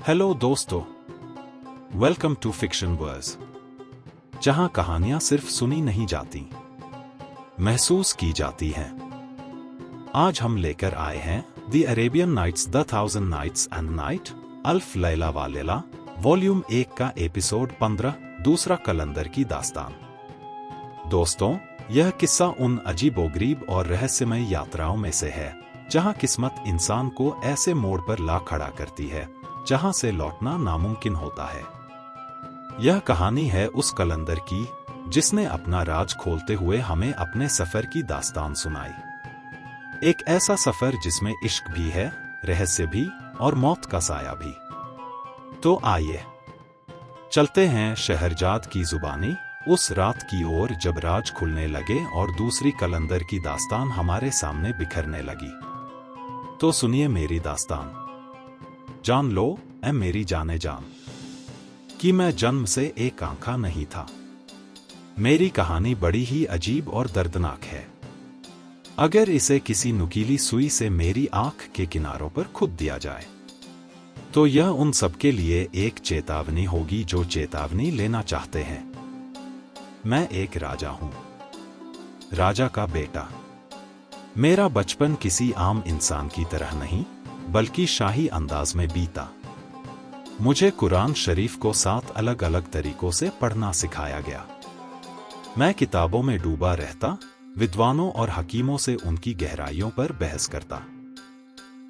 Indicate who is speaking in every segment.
Speaker 1: Hello दोस्तों, welcome to fiction verse, जहां कहानियां सिर्फ सुनी नहीं जाती, महसूस की जाती हैं। आज हम लेकर आए हैं the Arabian Nights, the 1000 Nights and Night, अल्फ लैला व लैला, वॉल्यूम 1 का एपिसोड 15, दूसरा कलंदर की दास्तान। दोस्तों, यह किस्सा उन अजीबोगरीब और रहस्यमय यात्राओं में से है जहां किस्मत इंसान को ऐसे मोड़ पर ला खड़ा करती है जहां से लौटना नामुमकिन होता है। यह कहानी है उस कलंदर की जिसने अपना राज खोलते हुए हमें अपने सफर की दास्तान सुनाई। एक ऐसा सफर जिसमें इश्क भी है, रहस्य भी और मौत का साया भी। तो आइए चलते हैं शहरजाद की जुबानी उस रात की ओर जब राज खुलने लगे और दूसरी कलंदर की दास्तान हमारे सामने बिखरने लगी। तो सुनिए मेरी दास्तान, जान लो ऐ मेरी जाने जान, कि मैं जन्म से एक आंखा नहीं था। मेरी कहानी बड़ी ही अजीब और दर्दनाक है। अगर इसे किसी नुकीली सुई से मेरी आंख के किनारों पर खुद दिया जाए तो यह उन सबके लिए एक चेतावनी होगी जो चेतावनी लेना चाहते हैं। मैं एक राजा हूं, राजा का बेटा। मेरा बचपन किसी आम इंसान की तरह नहीं बल्कि शाही अंदाज में बीता। मुझे कुरान शरीफ को 7 अलग अलग तरीकों से पढ़ना सिखाया गया। मैं किताबों में डूबा रहता, विद्वानों और हकीमों से उनकी गहराइयों पर बहस करता।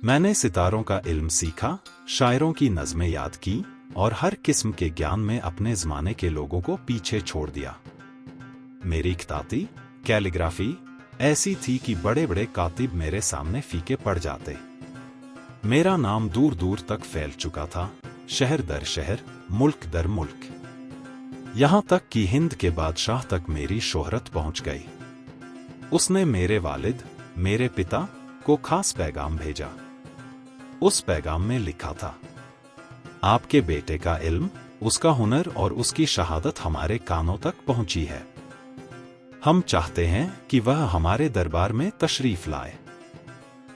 Speaker 1: मैंने सितारों का इल्म सीखा, शायरों की नज़में याद की और हर किस्म के ज्ञान में अपने ज़माने के लोगों को पीछे छोड़ दिया। मेरी खताती, कैलीग्राफी ऐसी थी कि बड़े बड़े कातिब मेरे सामने फीके पड़ जाते। मेरा नाम दूर दूर तक फैल चुका था, शहर दर शहर, मुल्क दर मुल्क। यहां तक कि हिंद के बादशाह तक मेरी शोहरत पहुंच गई। उसने मेरे वालिद, मेरे पिता को खास पैगाम भेजा। उस पैगाम में लिखा था, आपके बेटे का इल्म, उसका हुनर और उसकी शहादत हमारे कानों तक पहुंची है। हम चाहते हैं कि वह हमारे दरबार में तशरीफ लाए।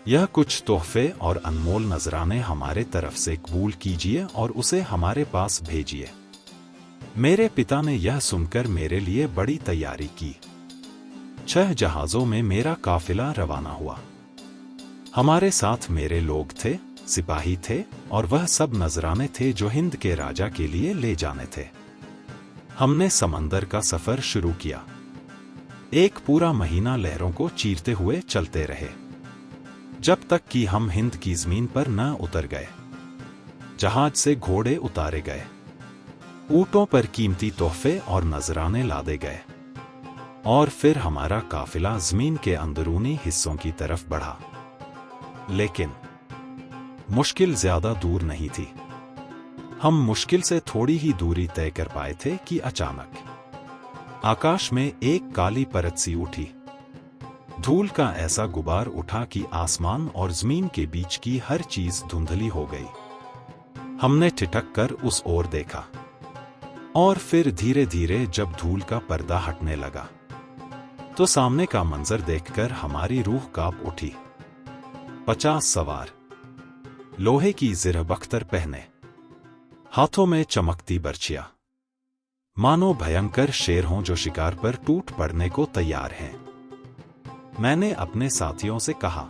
Speaker 1: यह कुछ तोहफे और अनमोल नजराने हमारे तरफ से कबूल कीजिए और उसे हमारे पास भेजिए। मेरे पिता ने यह सुनकर मेरे लिए बड़ी तैयारी की। 6 जहाजों में मेरा काफिला रवाना हुआ। हमारे साथ मेरे लोग थे, सिपाही थे और वह सब नजराने थे जो हिंद के राजा के लिए ले जाने थे। हमने समंदर का सफर शुरू किया। एक पूरा महीना लहरों को चीरते हुए चलते रहे, जब तक कि हम हिंद की जमीन पर न उतर गए। जहाज से घोड़े उतारे गए, ऊंटों पर कीमती तोहफे और नजराने लादे गए और फिर हमारा काफिला जमीन के अंदरूनी हिस्सों की तरफ बढ़ा। लेकिन मुश्किल ज्यादा दूर नहीं थी। हम मुश्किल से थोड़ी ही दूरी तय कर पाए थे कि अचानक आकाश में एक काली परत सी उठी। धूल का ऐसा गुबार उठा कि आसमान और जमीन के बीच की हर चीज धुंधली हो गई। हमने ठिठक कर उस ओर देखा और फिर धीरे धीरे जब धूल का पर्दा हटने लगा तो सामने का मंजर देखकर हमारी रूह कांप उठी। 50 सवार, लोहे की जिरहबख्तर पहने, हाथों में चमकती बर्छियां, मानो भयंकर शेर हों जो शिकार पर टूट पड़ने को तैयार हैं। मैंने अपने साथियों से कहा,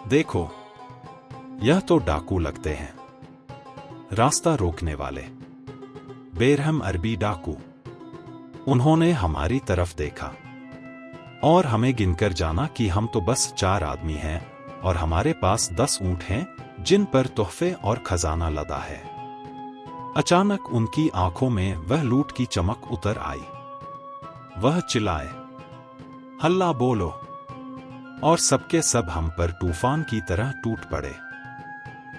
Speaker 1: देखो, यह तो डाकू लगते हैं, रास्ता रोकने वाले, बेरहम अरबी डाकू। उन्होंने हमारी तरफ देखा और हमें गिनकर जाना कि हम तो बस 4 आदमी हैं और हमारे पास 10 ऊंट हैं जिन पर तोहफे और खजाना लदा है। अचानक उनकी आंखों में वह लूट की चमक उतर आई। वह चिल्लाए, हल्ला बोलो, और सबके सब हम पर तूफान की तरह टूट पड़े।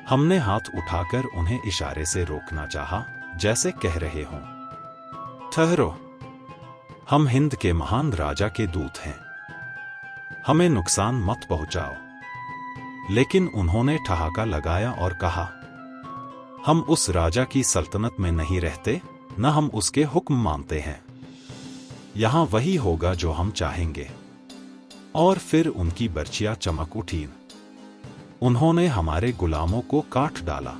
Speaker 1: हमने हाथ उठाकर उन्हें इशारे से रोकना चाहा, जैसे कह रहे हों, ठहरो, हम हिंद के महान राजा के दूत हैं, हमें नुकसान मत पहुंचाओ। लेकिन उन्होंने ठहाका लगाया और कहा, हम उस राजा की सल्तनत में नहीं रहते, न हम उसके हुक्म मानते हैं। यहां वही होगा जो हम चाहेंगे। और फिर उनकी बर्छियां चमक उठी। उन्होंने हमारे गुलामों को काट डाला।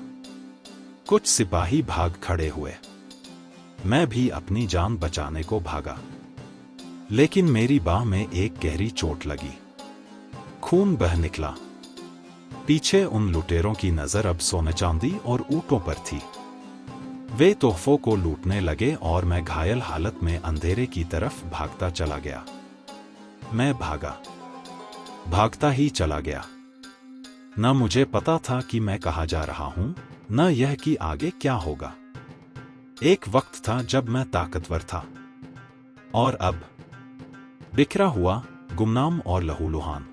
Speaker 1: कुछ सिपाही भाग खड़े हुए। मैं भी अपनी जान बचाने को भागा, लेकिन मेरी बाह में एक गहरी चोट लगी। खून बह निकला। पीछे उन लुटेरों की नजर अब सोने चांदी और ऊंटों पर थी। वे तोहफों को लूटने लगे और मैं घायल हालत में अंधेरे की तरफ भागता चला गया। मैं भागता ही चला गया। न मुझे पता था कि मैं कहाँ जा रहा हूं, न यह कि आगे क्या होगा। एक वक्त था जब मैं ताकतवर था, और अब बिखरा हुआ, गुमनाम और लहूलुहान,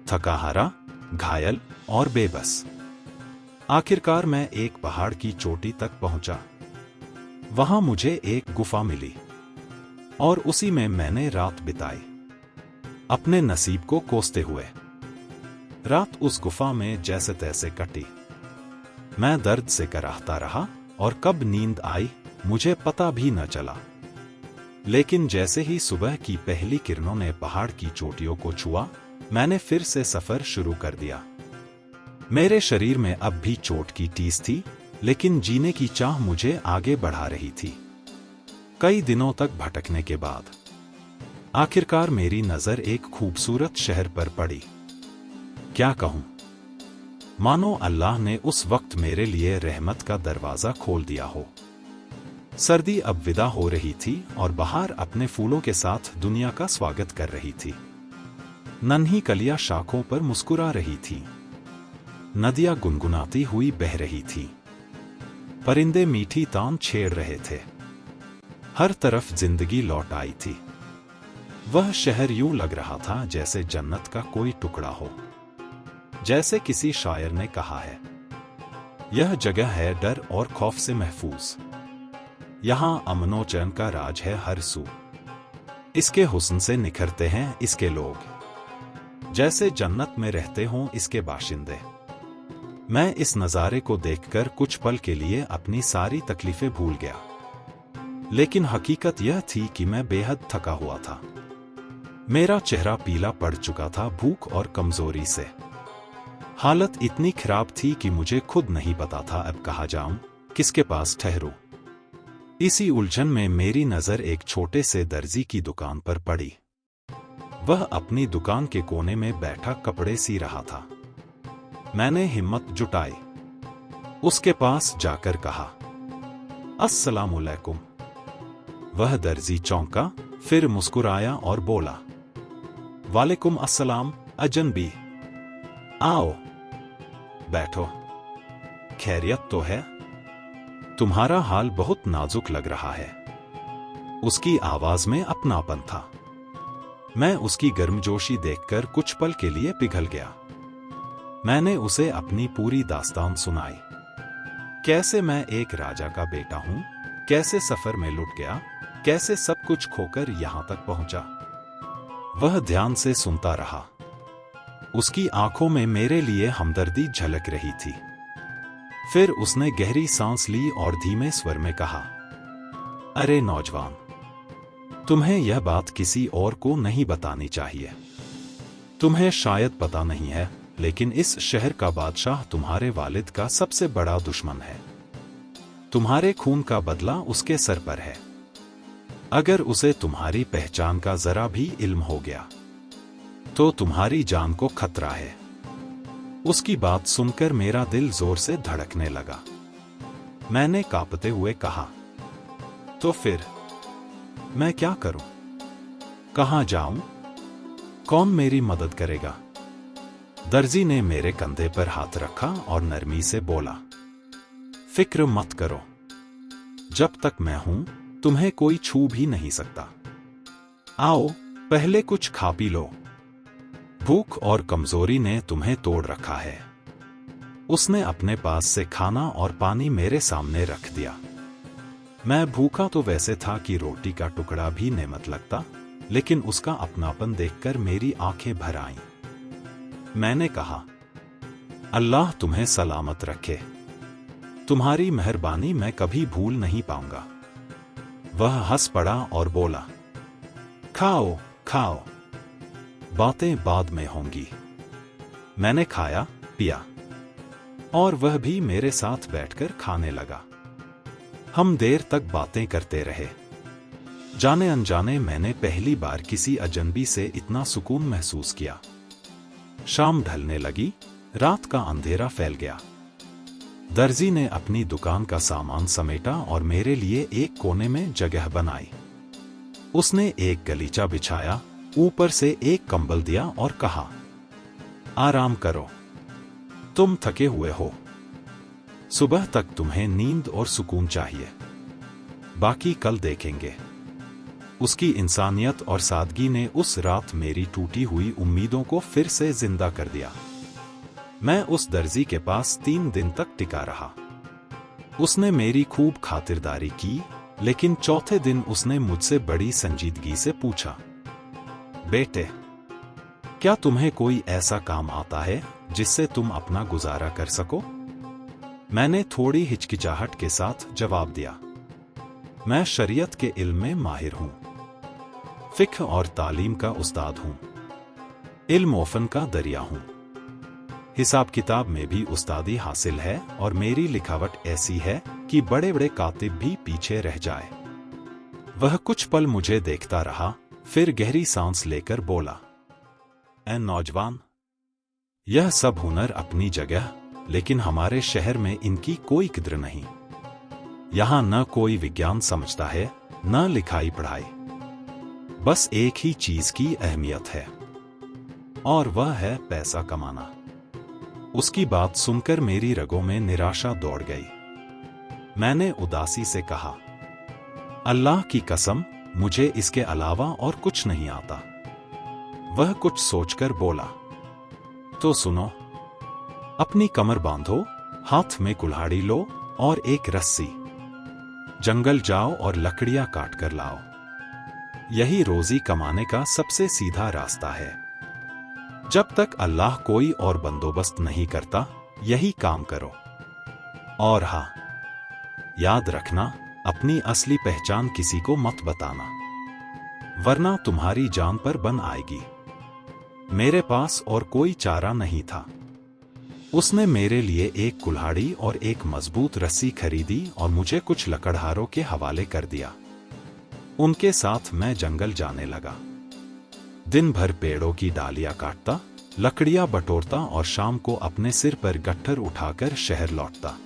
Speaker 1: थका हारा, घायल और बेबस। आखिरकार मैं एक पहाड़ की चोटी तक पहुंचा। वहां मुझे एक गुफा मिली और उसी में मैंने रात बिताई, अपने नसीब को कोसते हुए। रात उस गुफा में जैसे तैसे कटी। मैं दर्द से कराहता रहा और कब नींद आई मुझे पता भी न चला। लेकिन जैसे ही सुबह की पहली किरणों ने पहाड़ की चोटियों को छुआ, मैंने फिर से सफर शुरू कर दिया। मेरे शरीर में अब भी चोट की टीस थी, लेकिन जीने की चाह मुझे आगे बढ़ा रही थी। कई दिनों तक भटकने के बाद आखिरकार मेरी नजर एक खूबसूरत शहर पर पड़ी। क्या कहूं, मानो अल्लाह ने उस वक्त मेरे लिए रहमत का दरवाजा खोल दिया हो। सर्दी अब विदा हो रही थी और बहार अपने फूलों के साथ दुनिया का स्वागत कर रही थी। नन्ही कलियां शाखों पर मुस्कुरा रही थी। नदियां गुनगुनाती हुई बह रही थी। परिंदे मीठी तान छेड़ रहे थे। हर तरफ जिंदगी लौट आई थी। वह शहर यूं लग रहा था जैसे जन्नत का कोई टुकड़ा हो। जैसे किसी शायर ने कहा है, यह जगह है डर और खौफ से महफूज। यहां अमनो चैन का राज है हर सू। इसके हुस्न से निखरते हैं इसके लोग, जैसे जन्नत में रहते हों इसके बाशिंदे। मैं इस नज़ारे को देखकर कुछ पल के लिए अपनी सारी तकलीफें भूल गया। लेकिन हकीकत यह थी कि मैं बेहद थका हुआ था। मेरा चेहरा पीला पड़ चुका था भूख और कमजोरी से। हालत इतनी खराब थी कि मुझे खुद नहीं पता था अब कहाँ जाऊं, किसके पास ठहरूं। इसी उलझन में मेरी नजर एक छोटे से दर्जी की दुकान पर पड़ी। वह अपनी दुकान के कोने में बैठा कपड़े सी रहा था। मैंने हिम्मत जुटाई, उसके पास जाकर कहा, अस्सलामुअलैकुम। वह दर्जी चौंका, फिर मुस्कुराया और बोला, वालेकुम अस्सलाम अजनबी, आओ बैठो। खैरियत तो है? तुम्हारा हाल बहुत नाजुक लग रहा है। उसकी आवाज में अपनापन था। मैं उसकी गर्मजोशी देखकर कुछ पल के लिए पिघल गया। मैंने उसे अपनी पूरी दास्तान सुनाई। कैसे मैं एक राजा का बेटा हूं, कैसे सफर में लुट गया, कैसे सब कुछ खोकर यहां तक पहुंचा। वह ध्यान से सुनता रहा। उसकी आंखों में मेरे लिए हमदर्दी झलक रही थी। फिर उसने गहरी सांस ली और धीमे स्वर में कहा, अरे नौजवान, तुम्हें यह बात किसी और को नहीं बतानी चाहिए। तुम्हें शायद पता नहीं है, लेकिन इस शहर का बादशाह तुम्हारे वालिद का सबसे बड़ा दुश्मन है। तुम्हारे खून का बदला उसके सर पर है। अगर उसे तुम्हारी पहचान का जरा भी इल्म हो गया, तो तुम्हारी जान को खतरा है। उसकी बात सुनकर मेरा दिल जोर से धड़कने लगा। मैंने कांपते हुए कहा, तो फिर मैं क्या करूं? कहां जाऊं? कौन मेरी मदद करेगा? दर्जी ने मेरे कंधे पर हाथ रखा और नरमी से बोला, फिक्र मत करो। जब तक मैं हूं, तुम्हें कोई छू भी नहीं सकता। आओ, पहले कुछ खा पी लो। भूख और कमजोरी ने तुम्हें तोड़ रखा है। उसने अपने पास से खाना और पानी मेरे सामने रख दिया। मैं भूखा तो वैसे था कि रोटी का टुकड़ा भी नेमत लगता, लेकिन उसका अपनापन देखकर मेरी आंखें भर आईं। मैंने कहा, अल्लाह तुम्हें सलामत रखे। तुम्हारी मेहरबानी मैं कभी भूल नहीं पाऊंगा। वह हंस पड़ा और बोला, खाओ खाओ, बातें बाद में होंगी। मैंने खाया पिया। और वह भी मेरे साथ बैठकर खाने लगा। हम देर तक बातें करते रहे। जाने अनजाने मैंने पहली बार किसी अजनबी से इतना सुकून महसूस किया। शाम ढलने लगी, रात का अंधेरा फैल गया। दर्जी ने अपनी दुकान का सामान समेटा और मेरे लिए एक कोने में जगह बनाई। उसने एक गलीचा बिछाया, ऊपर से एक कंबल दिया और कहा, आराम करो, तुम थके हुए हो, सुबह तक तुम्हें नींद और सुकून चाहिए, बाकी कल देखेंगे। उसकी इंसानियत और सादगी ने उस रात मेरी टूटी हुई उम्मीदों को फिर से जिंदा कर दिया। मैं उस दर्जी के पास 3 दिन तक टिका रहा। उसने मेरी खूब खातिरदारी की, लेकिन चौथे दिन उसने मुझसे बड़ी संजीदगी से पूछा, बेटे, क्या तुम्हें कोई ऐसा काम आता है जिससे तुम अपना गुजारा कर सको? मैंने थोड़ी हिचकिचाहट के साथ जवाब दिया, मैं शरीयत के इल्म में माहिर हूं, फिक्र और तालीम का उस्ताद हूं, इल्म और फन का दरिया हूं। हिसाब किताब में भी उस्तादी हासिल है और मेरी लिखावट ऐसी है कि बड़े बड़े कातिब भी पीछे रह जाए। वह कुछ पल मुझे देखता रहा, फिर गहरी सांस लेकर बोला, ऐ नौजवान, यह सब हुनर अपनी जगह, लेकिन हमारे शहर में इनकी कोई कद्र नहीं। यहां न कोई विज्ञान समझता है, न लिखाई पढ़ाई, बस एक ही चीज की अहमियत है, और वह है पैसा कमाना। उसकी बात सुनकर मेरी रगों में निराशा दौड़ गई। मैंने उदासी से कहा, अल्लाह की कसम, मुझे इसके अलावा और कुछ नहीं आता। वह कुछ सोचकर बोला, तो सुनो, अपनी कमर बांधो, हाथ में कुल्हाड़ी लो और एक रस्सी, जंगल जाओ और लकड़ियां काट कर लाओ। यही रोजी कमाने का सबसे सीधा रास्ता है। जब तक अल्लाह कोई और बंदोबस्त नहीं करता, यही काम करो। और हाँ, याद रखना, अपनी असली पहचान किसी को मत बताना, वरना तुम्हारी जान पर बन आएगी। मेरे पास और कोई चारा नहीं था। उसने मेरे लिए एक कुल्हाड़ी और एक मजबूत रस्सी खरीदी और मुझे कुछ लकड़हारों के हवाले कर दिया। उनके साथ मैं जंगल जाने लगा। दिन भर पेड़ों की डालियां काटता, लकड़ियां बटोरता और शाम को अपने सिर पर गट्ठर उठाकर शहर लौटता।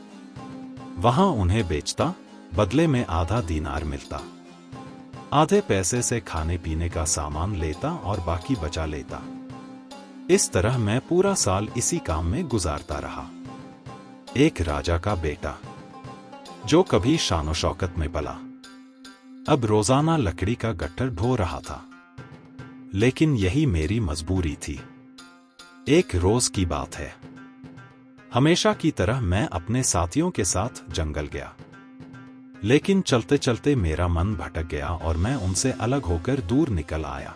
Speaker 1: वहां उन्हें बेचता, बदले में आधा दीनार मिलता। आधे पैसे से खाने पीने का सामान लेता और बाकी बचा लेता। इस तरह मैं पूरा साल इसी काम में गुजारता रहा। एक राजा का बेटा, जो कभी शानो शौकत में पला, अब रोजाना लकड़ी का गट्ठर ढो रहा था। लेकिन यही मेरी मजबूरी थी। एक रोज की बात है। हमेशा की तरह मैं अपने साथियों के साथ जंगल गया, लेकिन चलते चलते मेरा मन भटक गया और मैं उनसे अलग होकर दूर निकल आया।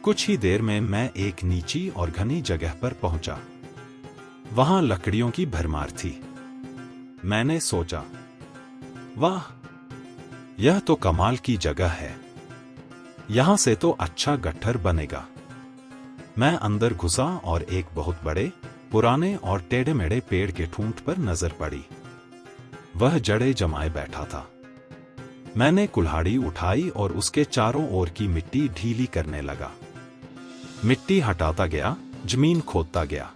Speaker 1: कुछ ही देर में मैं एक नीची और घनी जगह पर पहुंचा। वहां लकड़ियों की भरमार थी। मैंने सोचा, वाह, यह तो कमाल की जगह है, यहां से तो अच्छा गट्ठर बनेगा। मैं अंदर घुसा और एक बहुत बड़े, पुराने और टेढ़े मेढ़े पेड़ के ठूंठ पर नजर पड़ी। वह जड़े जमाए बैठा था। मैंने कुल्हाड़ी उठाई और उसके चारों ओर की मिट्टी ढीली करने लगा। मिट्टी हटाता गया, जमीन खोदता गया।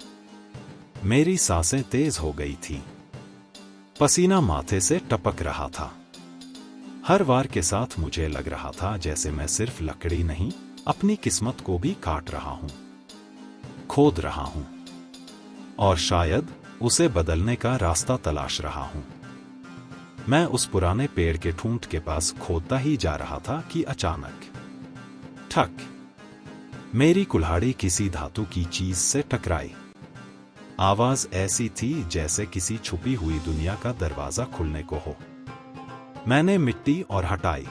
Speaker 1: मेरी सांसें तेज हो गई थीं। पसीना माथे से टपक रहा था। हर वार के साथ मुझे लग रहा था जैसे मैं सिर्फ लकड़ी नहीं, अपनी किस्मत को भी काट रहा हूं, खोद रहा हूं, और शायद उसे बदलने का रास्ता तलाश रहा हूं। मैं उस पुराने पेड़ के ठूंठ के पास खोदता ही जा रहा था कि अचानक ठक, मेरी कुल्हाड़ी किसी धातु की चीज से टकराई। आवाज ऐसी थी जैसे किसी छुपी हुई दुनिया का दरवाजा खुलने को हो। मैंने मिट्टी और हटाई।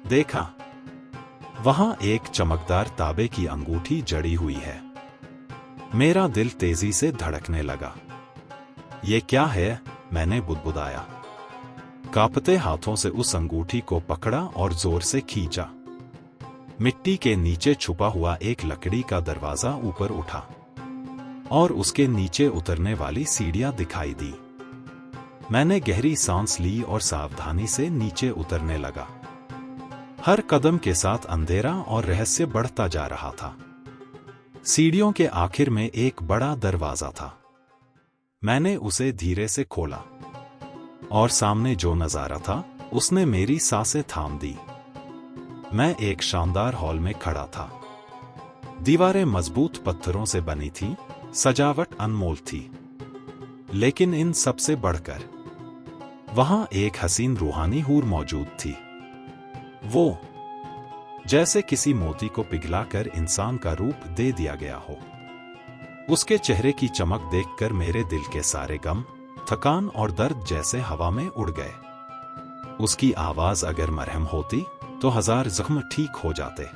Speaker 1: देखा, वहां एक चमकदार तांबे की अंगूठी जड़ी हुई है। मेरा दिल तेजी से धड़कने लगा। ये क्या है? मैंने बुदबुदाया। कांपते हाथों से उस अंगूठी को पकड़ा और जोर से खींचा। मिट्टी के नीचे छुपा हुआ एक लकड़ी का दरवाजा ऊपर उठा। और उसके नीचे उतरने वाली सीढ़ियां दिखाई दी। मैंने गहरी सांस ली और सावधानी से नीचे उतरने लगा। हर कदम के साथ अंधेरा और रहस्य बढ़ता जा रहा था। सीढ़ियों के आखिर में एक बड़ा दरवाजा था। मैंने उसे धीरे से खोला और सामने जो नजारा था उसने मेरी सांसें थाम दी। मैं एक शानदार हॉल में खड़ा था। दीवारें मजबूत पत्थरों से बनी थीं, सजावट अनमोल थी। लेकिन इन सबसे बढ़कर वहां एक हसीन रूहानी हूर मौजूद थी। वो जैसे किसी मोती को पिघलाकर इंसान का रूप दे दिया गया हो। उसके चेहरे की चमक देखकर मेरे दिल के सारे गम, थकान और दर्द जैसे हवा में उड़ गए। उसकी आवाज अगर मरहम होती तो 1000 जख्म ठीक हो जाते।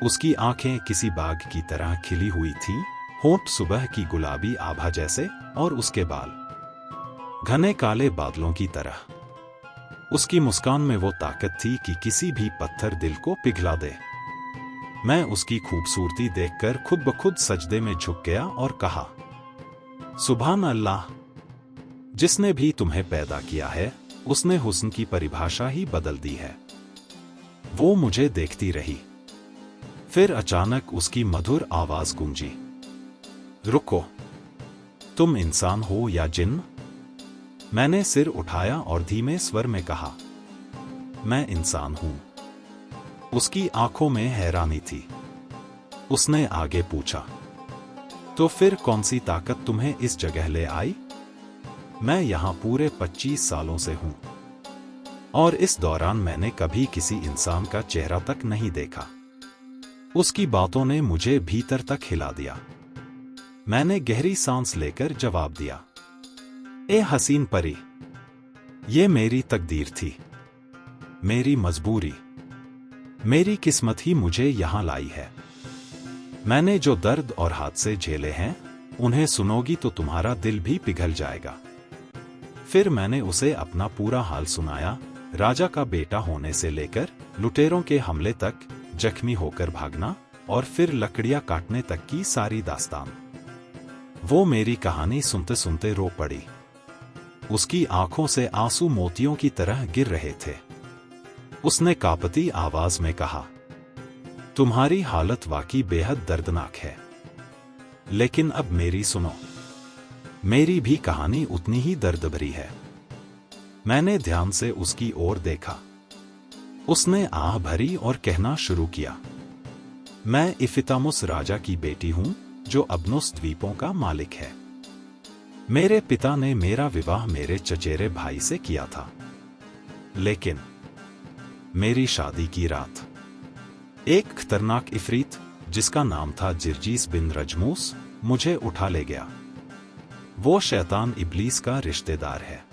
Speaker 1: उसकी आंखें किसी बाग की तरह खिली हुई थीं, होंठ सुबह की गुलाबी आभा जैसे, और उसके बाल घने काले बादलों की तरह। उसकी मुस्कान में वो ताकत थी कि किसी भी पत्थर दिल को पिघला दे। मैं उसकी खूबसूरती देखकर खुद ब खुद सजदे में झुक गया और कहा, सुभान अल्लाह, जिसने भी तुम्हें पैदा किया है उसने हुस्न की परिभाषा ही बदल दी है। वो मुझे देखती रही। फिर अचानक उसकी मधुर आवाज गूंजी, रुको, तुम इंसान हो या जिन्न? मैंने सिर उठाया और धीमे स्वर में कहा, मैं इंसान हूं। उसकी आंखों में हैरानी थी। उसने आगे पूछा, तो फिर कौन सी ताकत तुम्हें इस जगह ले आई? मैं यहां पूरे 25 सालों से हूं और इस दौरान मैंने कभी किसी इंसान का चेहरा तक नहीं देखा। उसकी बातों ने मुझे भीतर तक हिला दिया। मैंने गहरी सांस लेकर जवाब दिया, ए हसीन परी, ये मेरी तकदीर थी, मेरी मजबूरी, मेरी किस्मत ही मुझे यहां लाई है। मैंने जो दर्द और हादसे झेले हैं उन्हें सुनोगी तो तुम्हारा दिल भी पिघल जाएगा। फिर मैंने उसे अपना पूरा हाल सुनाया, राजा का बेटा होने से लेकर लुटेरों के हमले तक, जख्मी होकर भागना और फिर लकड़ियां काटने तक की सारी दास्तान। वो मेरी कहानी सुनते सुनते रो पड़ी। उसकी आंखों से आंसू मोतियों की तरह गिर रहे थे। उसने कांपती आवाज में कहा, तुम्हारी हालत वाकई बेहद दर्दनाक है, लेकिन अब मेरी सुनो, मेरी भी कहानी उतनी ही दर्द भरी है। मैंने ध्यान से उसकी ओर देखा। उसने आह भरी और कहना शुरू किया, मैं इफ्तितामुस राजा की बेटी हूं जो अबनुस द्वीपों का मालिक है। मेरे पिता ने मेरा विवाह मेरे चचेरे भाई से किया था, लेकिन मेरी शादी की रात एक खतरनाक इफरीत जिसका नाम था जिर्जीस बिन रजमूस मुझे उठा ले गया। वो शैतान इब्लीस का रिश्तेदार है।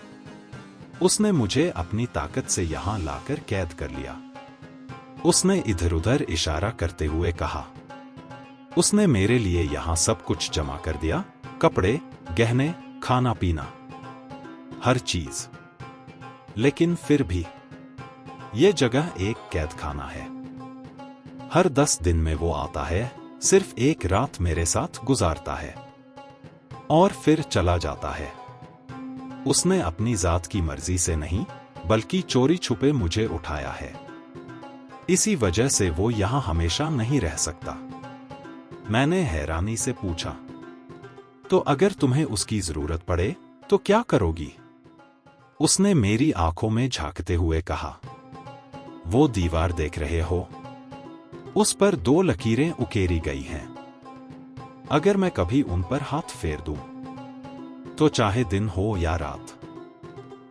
Speaker 1: उसने मुझे अपनी ताकत से यहां लाकर कैद कर लिया। उसने इधर उधर इशारा करते हुए कहा, उसने मेरे लिए यहां सब कुछ जमा कर दिया, कपड़े, गहने, खाना पीना, हर चीज। लेकिन फिर भी ये जगह एक कैद खाना है। हर 10 दिन में वो आता है, सिर्फ एक रात मेरे साथ गुजारता है और फिर चला जाता है। उसने अपनी जात की मर्जी से नहीं बल्कि चोरी छुपे मुझे उठाया है। इसी वजह से वो यहां हमेशा नहीं रह सकता। मैंने हैरानी से पूछा, तो अगर तुम्हें उसकी जरूरत पड़े तो क्या करोगी? उसने मेरी आंखों में झांकते हुए कहा, वो दीवार देख रहे हो, उस पर 2 लकीरें उकेरी गई हैं। अगर मैं कभी उन पर हाथ फेर दूं, तो चाहे दिन हो या रात,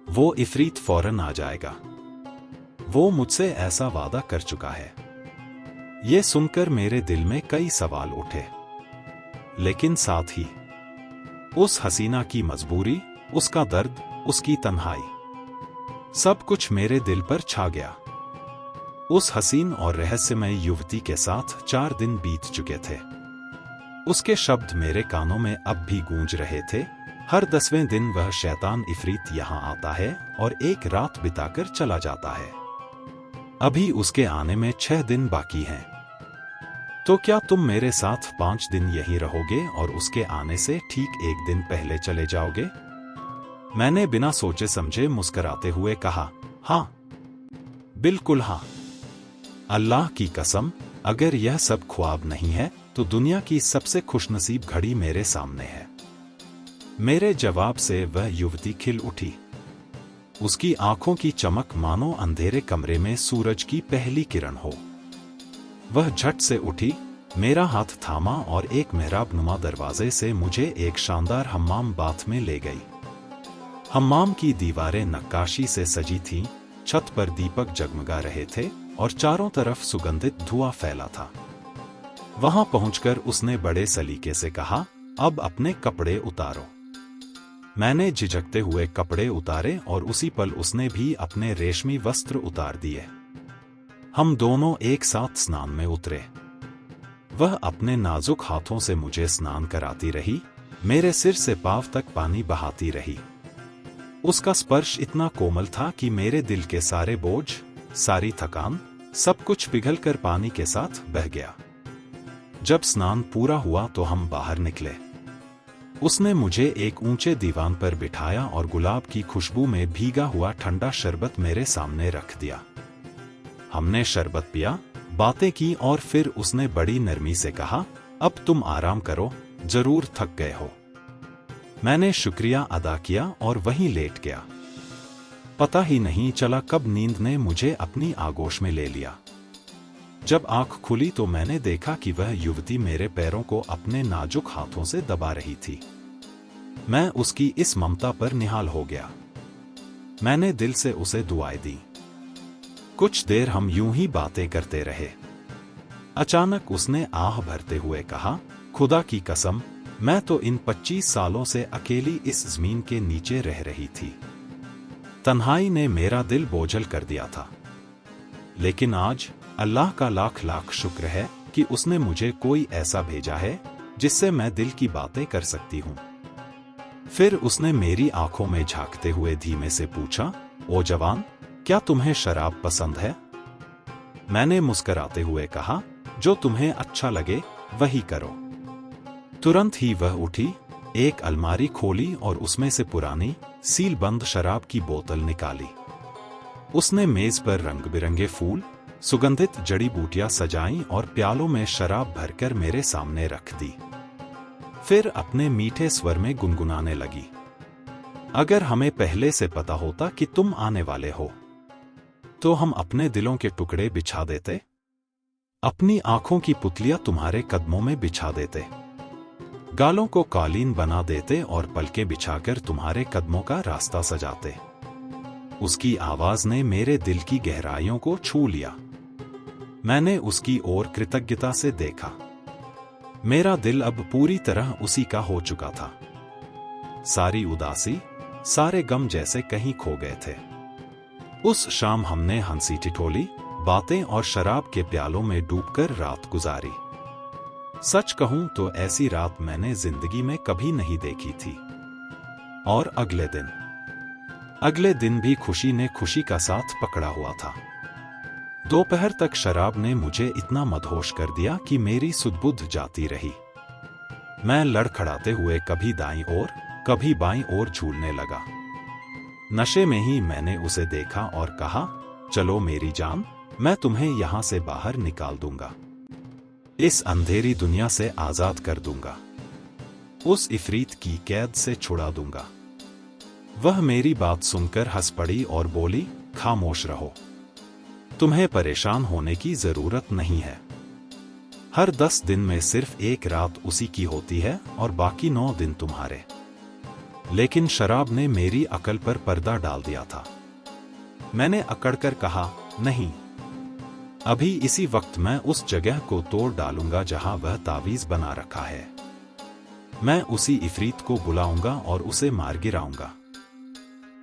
Speaker 1: वो इफरीत फौरन आ जाएगा। वो मुझसे ऐसा वादा कर चुका है। ये सुनकर मेरे दिल में कई सवाल उठे, लेकिन साथ ही उस हसीना की मजबूरी, उसका दर्द, उसकी तन्हाई, सब कुछ मेरे दिल पर छा गया। उस हसीन और रहस्यमय युवती के साथ 4 दिन बीत चुके थे। उसके शब्द मेरे कानों में अब भी गूंज रहे थे। हर 10वें दिन वह शैतान इफरीत यहां आता है और एक रात बिताकर चला जाता है। अभी उसके आने में 6 दिन बाकी हैं। तो क्या तुम मेरे साथ 5 दिन यहीं रहोगे और उसके आने से ठीक 1 दिन पहले चले जाओगे? मैंने बिना सोचे समझे मुस्कुराते हुए कहा, हाँ, बिल्कुल हाँ। अल्लाह की कसम, अगर यह सब ख्वाब नहीं है तो दुनिया की सबसे खुशनसीब घड़ी मेरे सामने है। मेरे जवाब से वह युवती खिल उठी। उसकी आंखों की चमक मानो अंधेरे कमरे में सूरज की पहली किरण हो। वह झट से उठी, मेरा हाथ थामा और एक मेहराबनुमा दरवाजे से मुझे एक शानदार हम्माम बाथ में ले गई। हम्माम की दीवारें नक्काशी से सजी थीं, छत पर दीपक जगमगा रहे थे और चारों तरफ सुगंधित धुआं फैला था। वहां पहुंचकर उसने बड़े सलीके से कहा, अब अपने कपड़े उतारो। मैंने झिझकते हुए कपड़े उतारे और उसी पल उसने भी अपने रेशमी वस्त्र उतार दिए। हम दोनों एक साथ स्नान में उतरे। वह अपने नाजुक हाथों से मुझे स्नान कराती रही, मेरे सिर से पांव तक पानी बहाती रही। उसका स्पर्श इतना कोमल था कि मेरे दिल के सारे बोझ, सारी थकान, सब कुछ पिघलकर पानी के साथ बह गया। जब स्नान पूरा हुआ तो हम बाहर निकले। उसने मुझे एक ऊंचे दीवान पर बिठाया और गुलाब की खुशबू में भीगा हुआ ठंडा शरबत मेरे सामने रख दिया। हमने शरबत पिया, बातें की और फिर उसने बड़ी नरमी से कहा, अब तुम आराम करो, जरूर थक गए हो। मैंने शुक्रिया अदा किया और वहीं लेट गया। पता ही नहीं चला कब नींद ने मुझे अपनी आगोश में ले लिया। जब आंख खुली तो मैंने देखा कि वह युवती मेरे पैरों को अपने नाजुक हाथों से दबा रही थी। मैं उसकी इस ममता पर निहाल हो गया। मैंने दिल से उसे दुआएं दी। कुछ देर हम यूं ही बातें करते रहे। अचानक उसने आह भरते हुए कहा, खुदा की कसम, मैं तो इन 25 सालों से अकेली इस जमीन के नीचे रह रही थी। तन्हाई ने मेरा दिल बोझल कर दिया था। लेकिन आज अल्लाह का लाख लाख शुक्र है कि उसने मुझे कोई ऐसा भेजा है जिससे मैं दिल की बातें कर सकती हूं। फिर उसने मेरी आंखों में झांकते हुए धीमे से पूछा, ओ जवान, क्या तुम्हें शराब पसंद है? मैंने मुस्कुराते हुए कहा, जो तुम्हें अच्छा लगे वही करो। तुरंत ही वह उठी, एक अलमारी खोली और उसमें से पुरानी सीलबंद शराब की बोतल निकाली। उसने मेज पर रंग बिरंगे फूल, सुगंधित जड़ी बूटियां सजाईं और प्यालों में शराब भरकर मेरे सामने रख दी। फिर अपने मीठे स्वर में गुनगुनाने लगी, अगर हमें पहले से पता होता कि तुम आने वाले हो तो हम अपने दिलों के टुकड़े बिछा देते, अपनी आंखों की पुतलियां तुम्हारे कदमों में बिछा देते, गालों को कालीन बना देते और पलके बिछाकर तुम्हारे कदमों का रास्ता सजाते। उसकी आवाज ने मेरे दिल की गहराइयों को छू लिया। मैंने उसकी ओर कृतज्ञता से देखा। मेरा दिल अब पूरी तरह उसी का हो चुका था। सारी उदासी, सारे गम जैसे कहीं खो गए थे। उस शाम हमने हंसी ठिठोली, बातें और शराब के प्यालों में डूबकर रात गुजारी। सच कहूं तो ऐसी रात मैंने जिंदगी में कभी नहीं देखी थी। और अगले दिन भी खुशी ने खुशी का साथ पकड़ा हुआ था। दोपहर तक शराब ने मुझे इतना मदहोश कर दिया कि मेरी सुध-बुध जाती रही। मैं लड़खड़ाते हुए कभी दाईं ओर, कभी बाईं ओर झूलने लगा। नशे में ही मैंने उसे देखा और कहा, चलो मेरी जान, मैं तुम्हें यहां से बाहर निकाल दूंगा, इस अंधेरी दुनिया से आजाद कर दूंगा, उस इफरीत की कैद से छुड़ा दूंगा। वह मेरी बात सुनकर हंस पड़ी और बोली, खामोश रहो, तुम्हें परेशान होने की जरूरत नहीं है। हर 10 दिन में सिर्फ एक रात उसी की होती है और बाकी 9 दिन तुम्हारे। लेकिन शराब ने मेरी अकल पर पर्दा डाल दिया था। मैंने अकड़कर कहा, नहीं, अभी इसी वक्त मैं उस जगह को तोड़ डालूंगा जहां वह तावीज बना रखा है। मैं उसी इफरीत को बुलाऊंगा और उसे मार गिराऊंगा,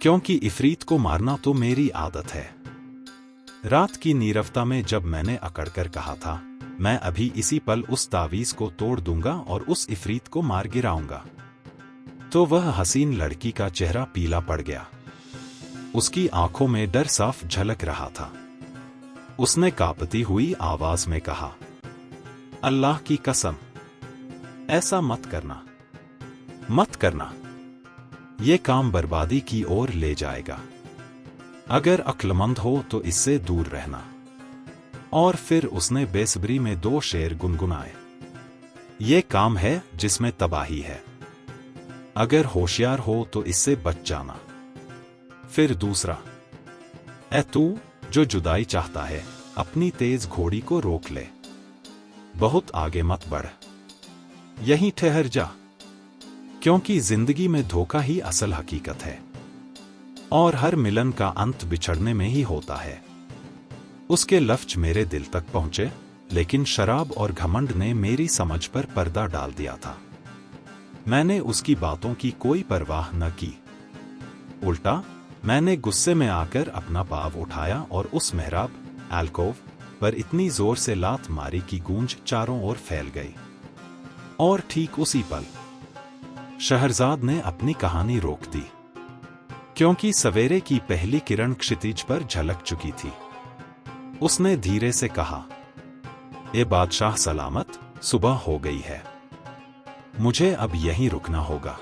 Speaker 1: क्योंकि इफरीत को मारना तो मेरी आदत है। रात की नीरवता में जब मैंने अकड़कर कहा था, मैं अभी इसी पल उस तावीज को तोड़ दूंगा और उस इफरीत को मार गिराऊंगा, तो वह हसीन लड़की का चेहरा पीला पड़ गया। उसकी आंखों में डर साफ झलक रहा था। उसने कांपती हुई आवाज में कहा, अल्लाह की कसम, ऐसा मत करना, मत करना। ये काम बर्बादी की ओर ले जाएगा। अगर अक्लमंद हो तो इससे दूर रहना। और फिर उसने बेसब्री में 2 शेर गुनगुनाए। ये काम है जिसमें तबाही है। अगर होशियार हो तो इससे बच जाना। फिर दूसरा, ऐ तू जो जुदाई चाहता है, अपनी तेज घोड़ी को रोक ले। बहुत आगे मत बढ़, यहीं ठहर जा, क्योंकि जिंदगी में धोखा ही असल हकीकत है और हर मिलन का अंत बिछड़ने में ही होता है। उसके लफ्ज मेरे दिल तक पहुंचे, लेकिन शराब और घमंड ने मेरी समझ पर पर्दा डाल दिया था। मैंने उसकी बातों की कोई परवाह न की। उल्टा मैंने गुस्से में आकर अपना पाव उठाया और उस मेहराब एल्कोव पर इतनी जोर से लात मारी कि गूंज चारों ओर फैल गई। और ठीक उसी पल शहरजाद ने अपनी कहानी रोक दी, क्योंकि सवेरे की पहली किरण क्षितिज पर झलक चुकी थी। उसने धीरे से कहा, ए बादशाह सलामत, सुबह हो गई है, मुझे अब यहीं रुकना होगा।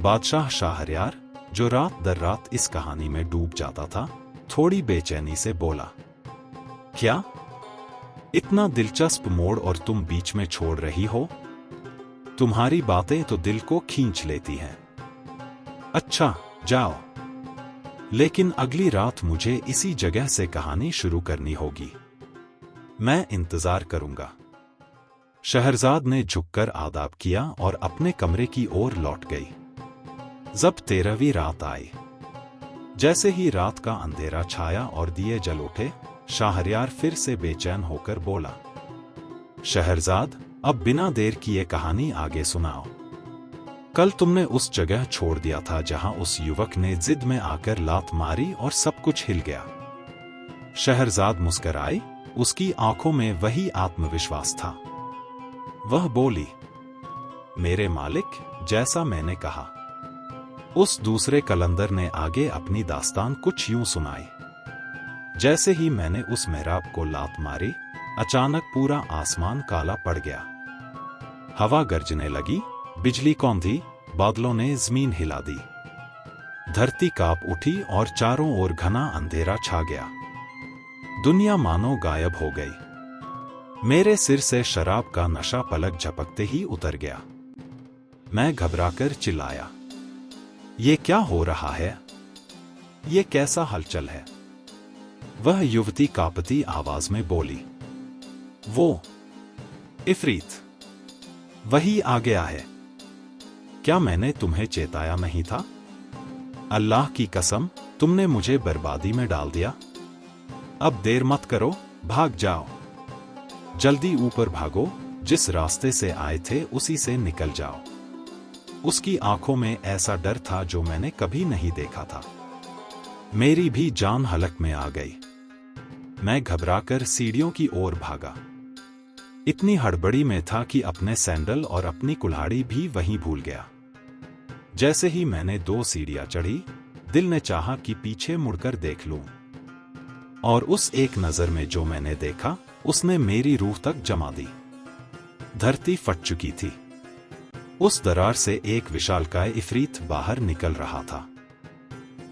Speaker 1: बादशाह शाहरयार, जो रात दर रात इस कहानी में डूब जाता था, थोड़ी बेचैनी से बोला, क्या इतना दिलचस्प मोड़ और तुम बीच में छोड़ रही हो? तुम्हारी बातें तो दिल को खींच लेती हैं। अच्छा, जाओ, लेकिन अगली रात मुझे इसी जगह से कहानी शुरू करनी होगी। मैं इंतजार करूंगा। शहरजाद ने झुककर आदाब किया और अपने कमरे की ओर लौट गई। जब 13वीं रात आई, जैसे ही रात का अंधेरा छाया और दिए जल उठे, शाहरयार फिर से बेचैन होकर बोला, शहरजाद, अब बिना देर किए कहानी आगे सुनाओ। कल तुमने उस जगह छोड़ दिया था जहां उस युवक ने जिद में आकर लात मारी और सब कुछ हिल गया। शहरजाद मुस्कुराई, उसकी आंखों में वही आत्मविश्वास था। वह बोली, मेरे मालिक, जैसा मैंने कहा। उस दूसरे कलंदर ने आगे अपनी दास्तान कुछ यूं सुनाई। जैसे ही मैंने उस मेहराब को लात मारी, अचानक पूरा आसमान काला पड़ गया। हवा गरजने लगी, बिजली कौंधी, बादलों ने जमीन हिला दी। धरती कांप उठी और चारों ओर घना अंधेरा छा गया। दुनिया मानो गायब हो गई। मेरे सिर से शराब का नशा पलक झपकते ही उतर गया। मैं घबराकर चिल्लाया, ये क्या हो रहा है? ये कैसा हलचल है? वह युवती कांपती आवाज में बोली, वो इफरीत, वही आ गया है। क्या मैंने तुम्हें चेताया नहीं था? अल्लाह की कसम, तुमने मुझे बर्बादी में डाल दिया। अब देर मत करो, भाग जाओ। जल्दी ऊपर भागो, जिस रास्ते से आए थे उसी से निकल जाओ। उसकी आंखों में ऐसा डर था जो मैंने कभी नहीं देखा था। मेरी भी जान हलक में आ गई। मैं घबराकर सीढ़ियों की ओर भागा। इतनी हड़बड़ी में था कि अपने सैंडल और अपनी कुल्हाड़ी भी वहीं भूल गया। जैसे ही मैंने 2 सीढ़ियां चढ़ी, दिल ने चाहा कि पीछे मुड़कर देख लूं। और उस एक नजर में जो मैंने देखा, उसने मेरी रूह तक जमा दी। धरती फट चुकी थी। उस दरार से एक विशालकाय इफरीत बाहर निकल रहा था।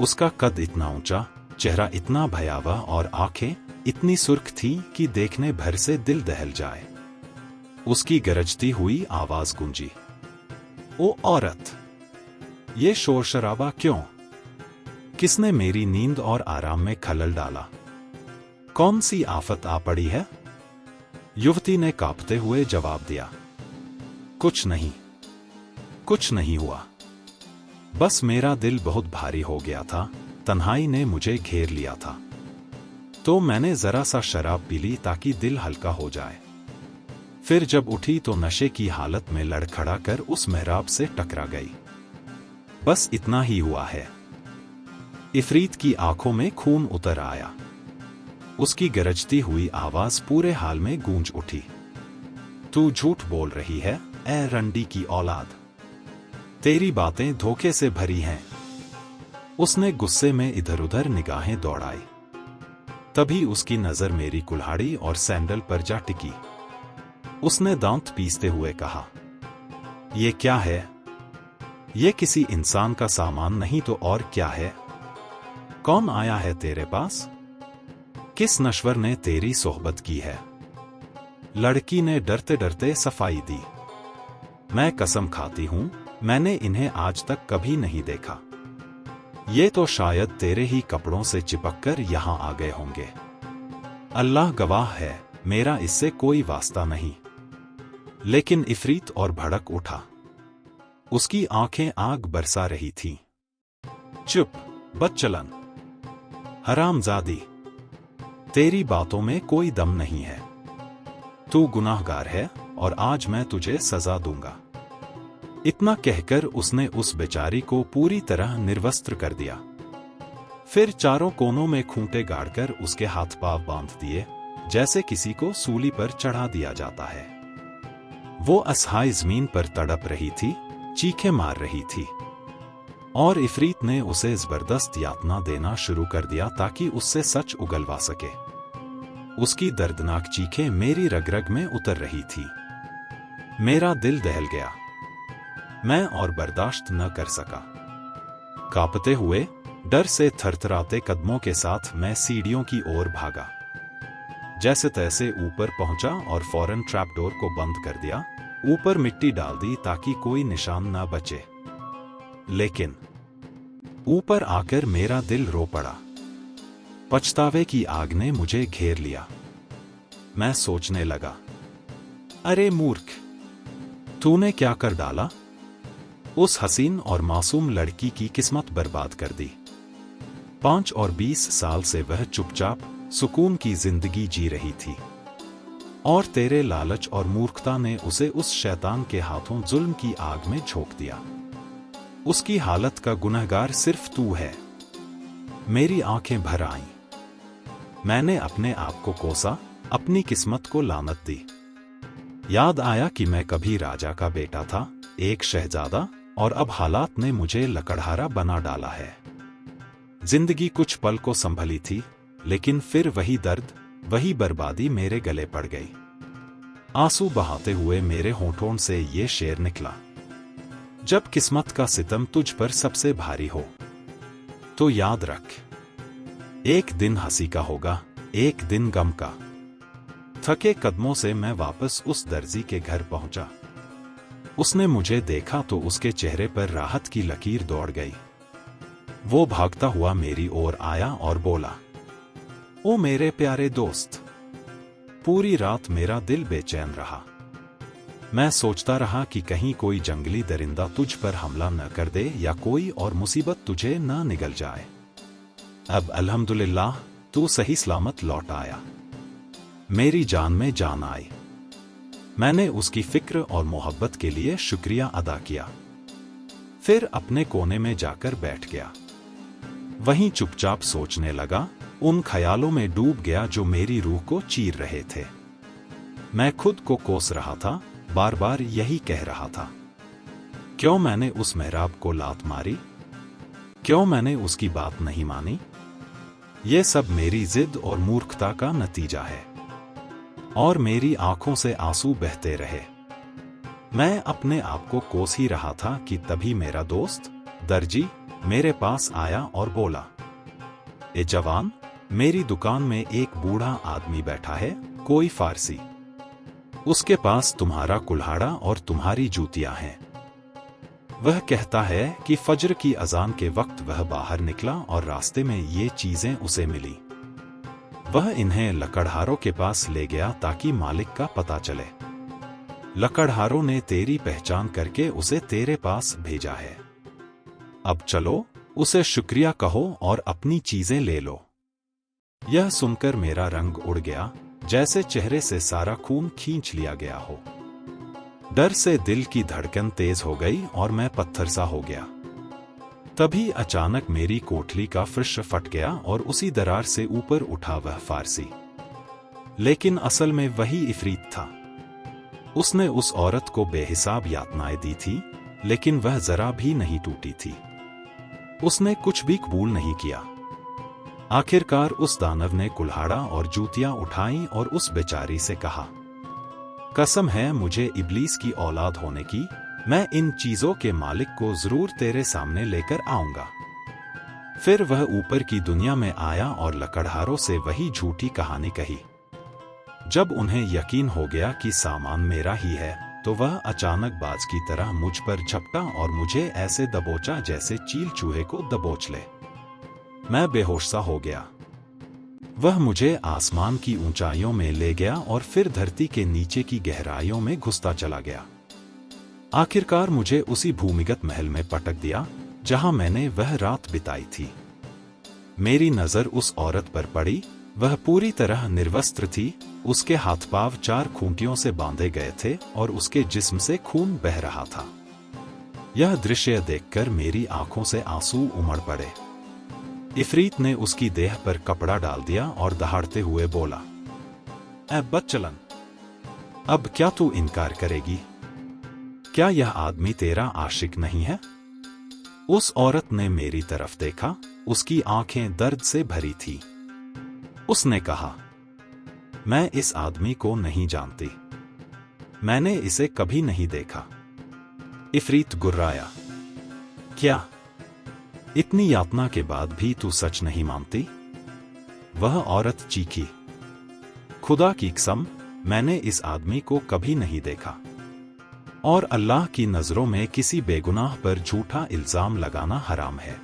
Speaker 1: उसका कद इतना ऊंचा, चेहरा इतना भयावह और आंखें इतनी सुर्ख थीं कि देखने भर से दिल दहल जाए। उसकी गरजती हुई आवाज गूंजी, ओ औरत, ये शोर शराबा क्यों? किसने मेरी नींद और आराम में खलल डाला? कौन सी आफत आ पड़ी है? युवती ने कांपते हुए जवाब दिया, कुछ नहीं, कुछ नहीं हुआ। बस मेरा दिल बहुत भारी हो गया था। तन्हाई ने मुझे घेर लिया था, तो मैंने जरा सा शराब पी ली ताकि दिल हल्का हो जाए। फिर जब उठी तो नशे की हालत में लड़खड़ा कर उस मेहराब से टकरा गई। बस इतना ही हुआ है। इफरीत की आंखों में खून उतर आया। उसकी गरजती हुई आवाज पूरे हाल में गूंज उठी, तू झूठ बोल रही है, ए रंडी की औलाद। तेरी बातें धोखे से भरी हैं। उसने गुस्से में इधर उधर निगाहें दौड़ाई। तभी उसकी नजर मेरी कुल्हाड़ी और सैंडल पर जा टिकी। उसने दांत पीसते हुए कहा, ये क्या है? ये किसी इंसान का सामान नहीं तो और क्या है? कौन आया है तेरे पास? किस नश्वर ने तेरी सोहबत की है? लड़की ने डरते डरते सफाई दी, मैं कसम खाती हूं, मैंने इन्हें आज तक कभी नहीं देखा। ये तो शायद तेरे ही कपड़ों से चिपककर यहां आ गए होंगे। अल्लाह गवाह है, मेरा इससे कोई वास्ता नहीं। लेकिन इफरीत और भड़क उठा। उसकी आंखें आग बरसा रही थीं। चुप, बदचलन, हरामजादी, तेरी बातों में कोई दम नहीं है। तू गुनाहगार है और आज मैं तुझे सजा दूंगा। इतना कहकर उसने उस बेचारी को पूरी तरह निर्वस्त्र कर दिया। फिर चारों कोनों में खूंटे गाड़कर उसके हाथ पांव बांध दिए, जैसे किसी को सूली पर चढ़ा दिया जाता है। वो असहाय जमीन पर तड़प रही थी, चीखें मार रही थी, और इफरीत ने उसे जबरदस्त यातना देना शुरू कर दिया ताकि उससे सच उगलवा सके। उसकी दर्दनाक चीखें मेरी रग-रग में उतर रही थी। मेरा दिल दहल गया। मैं और बर्दाश्त न कर सका। कांपते हुए, डर से थरथराते कदमों के साथ मैं सीढ़ियों की ओर भागा। जैसे तैसे ऊपर पहुंचा और फौरन ट्रैपडोर को बंद कर दिया। ऊपर मिट्टी डाल दी ताकि कोई निशान न बचे। लेकिन ऊपर आकर मेरा दिल रो पड़ा। पछतावे की आग ने मुझे घेर लिया। मैं सोचने लगा, अरे मूर्ख, तूने क्या कर डाला? उस हसीन और मासूम लड़की की किस्मत बर्बाद कर दी। 5 और 20 साल से वह चुपचाप सुकून की जिंदगी जी रही थी, और तेरे लालच और मूर्खता ने उसे उस शैतान के हाथों जुल्म की आग में झोंक दिया। उसकी हालत का गुनहगार सिर्फ तू है। मेरी आंखें भर आईं। मैंने अपने आप को कोसा, अपनी किस्मत को लानत दी। याद आया कि मैं कभी राजा का बेटा था, एक शहजादा, और अब हालात ने मुझे लकड़हारा बना डाला है। जिंदगी कुछ पल को संभली थी, लेकिन फिर वही दर्द, वही बर्बादी मेरे गले पड़ गई। आंसू बहाते हुए मेरे होंठों से ये शेर निकला, जब किस्मत का सितम तुझ पर सबसे भारी हो, तो याद रख, एक दिन हंसी का होगा, एक दिन गम का। थके कदमों से मैं वापस उस दर्जी के घर पहुंचा। उसने मुझे देखा तो उसके चेहरे पर राहत की लकीर दौड़ गई। वो भागता हुआ मेरी ओर आया और बोला, ओ मेरे प्यारे दोस्त। पूरी रात मेरा दिल बेचैन रहा। मैं सोचता रहा कि कहीं कोई जंगली दरिंदा तुझ पर हमला न कर दे या कोई और मुसीबत तुझे न निगल जाए। अब अल्हम्दुलिल्लाह तू सही सलामत लौट आया। मेरी जान में जान आई। मैंने उसकी फिक्र और मोहब्बत के लिए शुक्रिया अदा किया। फिर अपने कोने में जाकर बैठ गया। वहीं चुपचाप सोचने लगा, उन ख्यालों में डूब गया जो मेरी रूह को चीर रहे थे। मैं खुद को कोस रहा था, बार बार यही कह रहा था, क्यों मैंने उस मेहराब को लात मारी? क्यों मैंने उसकी बात नहीं मानी? यह सब मेरी जिद और मूर्खता का नतीजा है। और मेरी आंखों से आंसू बहते रहे। मैं अपने आप को कोस ही रहा था कि तभी मेरा दोस्त दर्जी मेरे पास आया और बोला, ए जवान, मेरी दुकान में एक बूढ़ा आदमी बैठा है, कोई फारसी। उसके पास तुम्हारा कुल्हाड़ा और तुम्हारी जूतियां हैं। वह कहता है कि फज्र की अजान के वक्त वह बाहर निकला और रास्ते में ये चीजें उसे मिली। वह इन्हें लकड़हारों के पास ले गया ताकि मालिक का पता चले। लकड़हारों ने तेरी पहचान करके उसे तेरे पास भेजा है। अब चलो, उसे शुक्रिया कहो और अपनी चीजें ले लो। यह सुनकर मेरा रंग उड़ गया, जैसे चेहरे से सारा खून खींच लिया गया हो। डर से दिल की धड़कन तेज हो गई और मैं पत्थर सा हो गया। तभी अचानक मेरी कोठली का फर्श फट गया और उसी दरार से ऊपर उठा वह फारसी। लेकिन असल में वही इफरीत था। उसने उस औरत को बेहिसाब यातनाएं दी थी, लेकिन वह जरा भी नहीं टूटी थी। उसने कुछ भी कबूल नहीं किया। आखिरकार उस दानव ने कुल्हाड़ा और जूतियां उठाईं और उस बेचारी से कहा, कसम है मुझे इब्लीस की औलाद होने की, मैं इन चीजों के मालिक को जरूर तेरे सामने लेकर आऊंगा। फिर वह ऊपर की दुनिया में आया और लकड़हारों से वही झूठी कहानी कही। जब उन्हें यकीन हो गया कि सामान मेरा ही है, तो वह अचानक बाज की तरह मुझ पर झपटा और मुझे ऐसे दबोचा जैसे चील चूहे को दबोच ले। मैं बेहोश सा हो गया। वह मुझे आसमान की ऊंचाइयों में ले गया और फिर धरती के नीचे की गहराइयों में घुसता चला गया। आखिरकार मुझे उसी भूमिगत महल में पटक दिया जहां मैंने वह रात बिताई थी। मेरी नजर उस औरत पर पड़ी। वह पूरी तरह निर्वस्त्र थी। उसके हाथ पांव 4 खूंटियों से बांधे गए थे और उसके जिस्म से खून बह रहा था। यह दृश्य देखकर मेरी आंखों से आंसू उमड़ पड़े। इफरीत ने उसकी देह पर कपड़ा डाल दिया और दहाड़ते हुए बोला, ऐ बदचलन, अब क्या तू इनकार करेगी? क्या यह आदमी तेरा आशिक नहीं है? उस औरत ने मेरी तरफ देखा। उसकी आंखें दर्द से भरी थी। उसने कहा, मैं इस आदमी को नहीं जानती। मैंने इसे कभी नहीं देखा। इफरीत गुर्राया, क्या? इतनी यातना के बाद भी तू सच नहीं मानती? वह औरत चीखी, खुदा की कसम, मैंने इस आदमी को कभी नहीं देखा। और अल्लाह की नजरों में किसी बेगुनाह पर झूठा इल्जाम लगाना हराम है।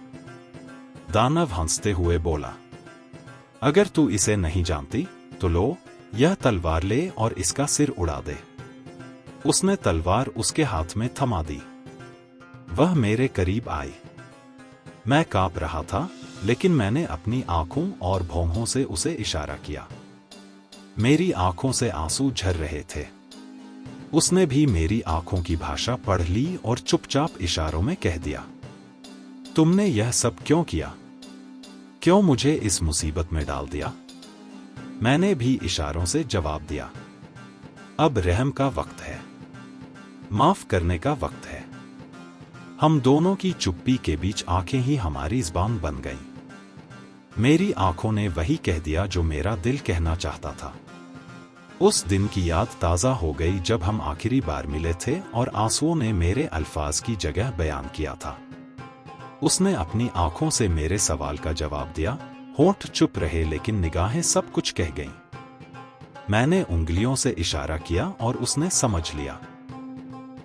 Speaker 1: दानव हंसते हुए बोला, अगर तू इसे नहीं जानती तो लो, यह तलवार ले और इसका सिर उड़ा दे। उसने तलवार उसके हाथ में थमा दी। वह मेरे करीब आई। मैं कांप रहा था, लेकिन मैंने अपनी आंखों और भौहों से उसे इशारा किया। मेरी आंखों से आंसू झर रहे थे। उसने भी मेरी आंखों की भाषा पढ़ ली और चुपचाप इशारों में कह दिया, तुमने यह सब क्यों किया? क्यों मुझे इस मुसीबत में डाल दिया? मैंने भी इशारों से जवाब दिया, अब रहम का वक्त है, माफ करने का वक्त है। हम दोनों की चुप्पी के बीच आंखें ही हमारी ज़बान बन गईं। मेरी आंखों ने वही कह दिया जो मेरा दिल कहना चाहता था। उस दिन की याद ताज़ा हो गई जब हम आखिरी बार मिले थे और आंसुओं ने मेरे अल्फाज की जगह बयान किया था। उसने अपनी आंखों से मेरे सवाल का जवाब दिया। होंठ चुप रहे लेकिन निगाहें सब कुछ कह गईं। मैंने उंगलियों से इशारा किया और उसने समझ लिया।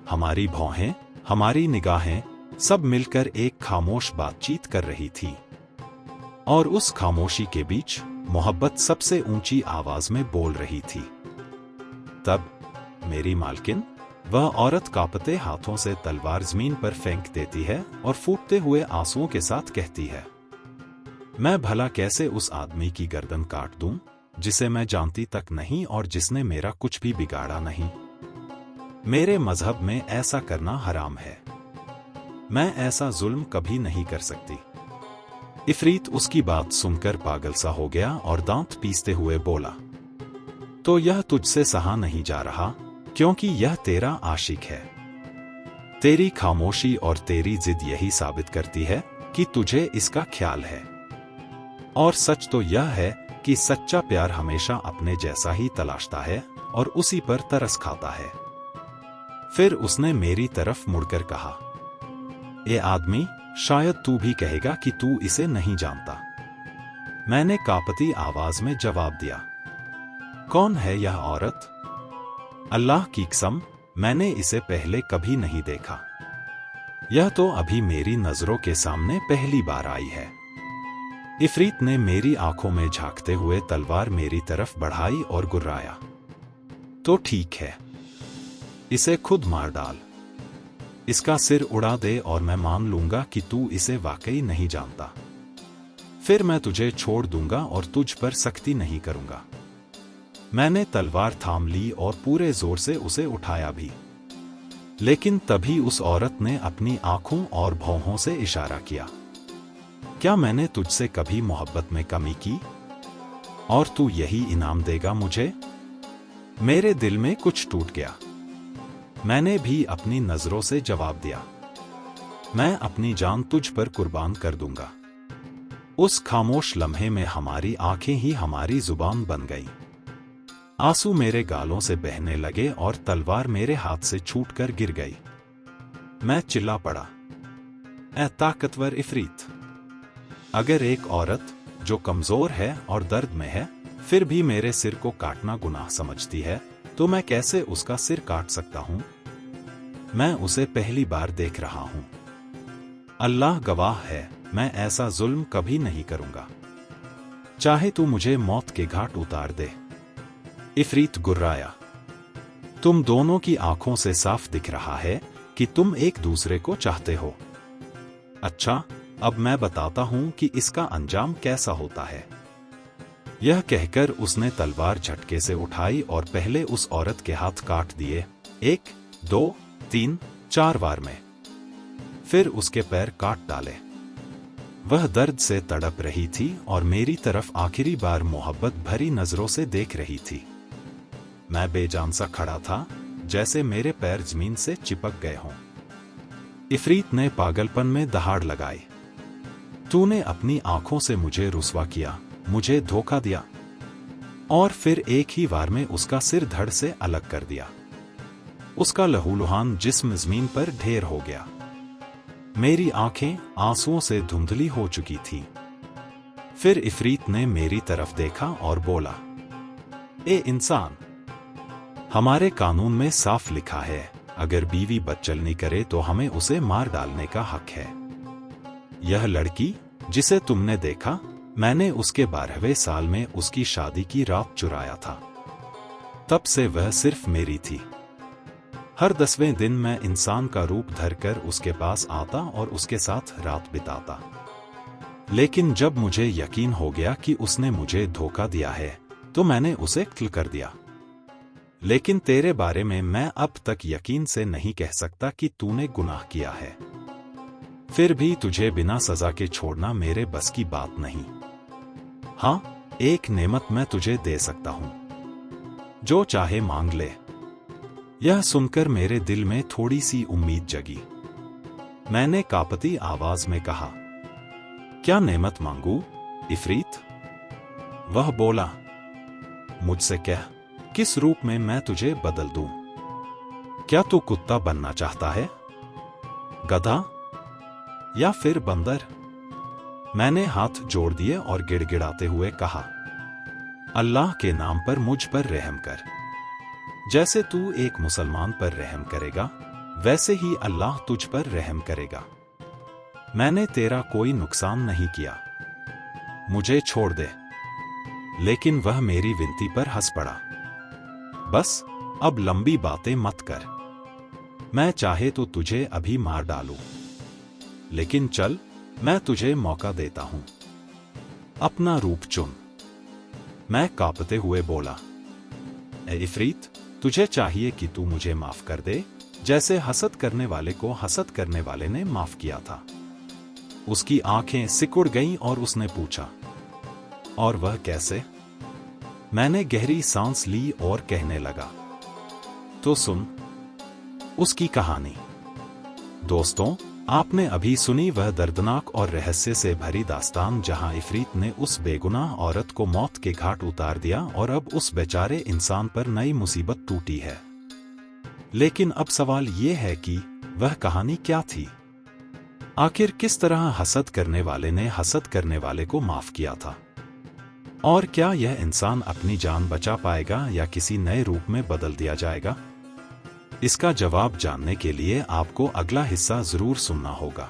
Speaker 1: हमारी भौहें, हमारी निगाहें सब मिलकर एक खामोश बातचीत कर रही थी। और उस खामोशी के बीच मोहब्बत सबसे ऊंची आवाज में बोल रही थी। तब मेरी मालकिन, वह औरत कांपते हाथों से तलवार जमीन पर फेंक देती है और फूटते हुए आंसुओं के साथ कहती है, मैं भला कैसे उस आदमी की गर्दन काट दूं जिसे मैं जानती तक नहीं और जिसने मेरा कुछ भी बिगाड़ा नहीं। मेरे मजहब में ऐसा करना हराम है। मैं ऐसा जुल्म कभी नहीं कर सकती। इफरीत उसकी बात सुनकर पागल सा हो गया और दांत पीसते हुए बोला, तो यह तुझसे सहा नहीं जा रहा क्योंकि यह तेरा आशिक है। तेरी खामोशी और तेरी जिद यही साबित करती है कि तुझे इसका ख्याल है। और सच तो यह है कि सच्चा प्यार हमेशा अपने जैसा ही तलाशता है और उसी पर तरस खाता है। फिर उसने मेरी तरफ मुड़कर कहा, ए आदमी, शायद तू भी कहेगा कि तू इसे नहीं जानता। मैंने कांपती आवाज में जवाब दिया, कौन है यह औरत? अल्लाह की कसम, मैंने इसे पहले कभी नहीं देखा। यह तो अभी मेरी नजरों के सामने पहली बार आई है। इफरीत ने मेरी आंखों में झांकते हुए तलवार मेरी तरफ बढ़ाई और गुर्राया, तो ठीक है, इसे खुद मार डाल। इसका सिर उड़ा दे और मैं मान लूंगा कि तू इसे वाकई नहीं जानता। फिर मैं तुझे छोड़ दूंगा और तुझ पर सख्ती नहीं करूंगा। मैंने तलवार थाम ली और पूरे जोर से उसे उठाया भी। लेकिन तभी उस औरत ने अपनी आंखों और भौहों से इशारा किया, क्या मैंने तुझसे कभी मोहब्बत में कमी की? और तू यही इनाम देगा मुझे? मेरे दिल में कुछ टूट गया। मैंने भी अपनी नजरों से जवाब दिया, मैं अपनी जान तुझ पर कुर्बान कर दूंगा। उस खामोश लम्हे में हमारी आंखें ही हमारी जुबान बन गईं। आंसू मेरे गालों से बहने लगे और तलवार मेरे हाथ से छूटकर गिर गई। मैं चिल्ला पड़ा, ऐ ताकतवर इफरीत! अगर एक औरत जो कमजोर है और दर्द में है फिर भी मेरे सिर को काटना गुनाह समझती है, तो मैं कैसे उसका सिर काट सकता हूं? मैं उसे पहली बार देख रहा हूं। अल्लाह गवाह है, मैं ऐसा जुल्म कभी नहीं करूंगा। चाहे तू मुझे मौत के घाट उतार दे। इफरीत गुर्राया। तुम दोनों की आंखों से साफ दिख रहा है कि तुम एक दूसरे को चाहते हो। अच्छा, अब मैं बताता हूं कि इसका अंजाम कैसा होता है। यह कहकर उसने तलवार झटके से उठाई और पहले उस औरत के हाथ काट दिए, 1, 2, 3, 4 बार में। फिर उसके पैर काट डाले। वह दर्द से तड़प रही थी और मेरी तरफ आखिरी बार मोहब्बत भरी नजरों से देख रही थी। मैं बेजान सा खड़ा था, जैसे मेरे पैर जमीन से चिपक गए हों। इफरीत ने पागलपन में दहाड़ लगाई। तूने अपनी आंखों से मुझे रुसवा किया, मुझे धोखा दिया और फिर एक ही वार में उसका सिर धड़ से अलग कर दिया। उसका लहूलुहान जिस्म जमीन पर ढेर हो गया। मेरी आंखें आंसुओं से धुंधली हो चुकी थी। फिर इफरीत ने मेरी तरफ देखा और बोला, ए इंसान, हमारे कानून में साफ लिखा है, अगर बीवी बदचलनी करे तो हमें उसे मार डालने का हक है। यह लड़की जिसे तुमने देखा, मैंने उसके 12वें साल में उसकी शादी की रात चुराया था। तब से वह सिर्फ मेरी थी। हर 10वें दिन मैं इंसान का रूप धरकर उसके पास आता और उसके साथ रात बिताता। लेकिन जब मुझे यकीन हो गया कि उसने मुझे धोखा दिया है, तो मैंने उसे कत्ल कर दिया। लेकिन तेरे बारे में मैं अब तक यकीन से नहीं कह सकता कि तूने गुनाह किया है। फिर भी तुझे बिना सजा के छोड़ना मेरे बस की बात नहीं। हाँ, एक नेमत मैं तुझे दे सकता हूं, जो चाहे मांग ले। यह सुनकर मेरे दिल में थोड़ी सी उम्मीद जगी। मैंने कांपती आवाज में कहा, क्या नेमत मांगू इफरीत? वह बोला, मुझसे कह, किस रूप में मैं तुझे बदल दूं? क्या तू कुत्ता बनना चाहता है, गधा, या फिर बंदर? मैंने हाथ जोड़ दिए और गिड़गिड़ाते हुए कहा, अल्लाह के नाम पर मुझ पर रहम कर। जैसे तू एक मुसलमान पर रहम करेगा, वैसे ही अल्लाह तुझ पर रहम करेगा। मैंने तेरा कोई नुकसान नहीं किया, मुझे छोड़ दे। लेकिन वह मेरी विनती पर हंस पड़ा। बस अब लंबी बातें मत कर। मैं चाहे तो तुझे अभी मार डालूं, लेकिन चल, मैं तुझे मौका देता हूं। अपना रूप चुन। मैं कांपते हुए बोला, ए इफरीत, तुझे चाहिए कि तू मुझे माफ कर दे, जैसे हसद करने वाले को हसद करने वाले ने माफ किया था। उसकी आंखें सिकुड़ गईं और उसने पूछा, और वह कैसे? मैंने गहरी सांस ली और कहने लगा, तो सुन उसकी कहानी। दोस्तों, आपने अभी सुनी वह दर्दनाक और रहस्य से भरी दास्तान, जहां इफरीत ने उस बेगुनाह औरत को मौत के घाट उतार दिया और अब उस बेचारे इंसान पर नई मुसीबत टूटी है। लेकिन अब सवाल यह है कि वह कहानी क्या थी? आखिर किस तरह हसद करने वाले ने हसद करने वाले को माफ किया था? और क्या यह इंसान अपनी जान बचा पाएगा या किसी नए रूप में बदल दिया जाएगा? इसका जवाब जानने के लिए आपको अगला हिस्सा जरूर सुनना होगा।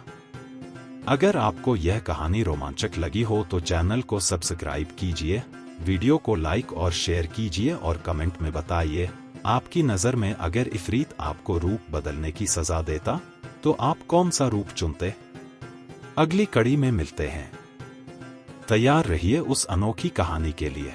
Speaker 1: अगर आपको यह कहानी रोमांचक लगी हो तो चैनल को सब्सक्राइब कीजिए, वीडियो को लाइक और शेयर कीजिए और कमेंट में बताइए, आपकी नज़र में अगर इफरीत आपको रूप बदलने की सजा देता तो आप कौन सा रूप चुनते? अगली कड़ी में मिलते हैं। तैयार रहिए उस अनोखी कहानी के लिए।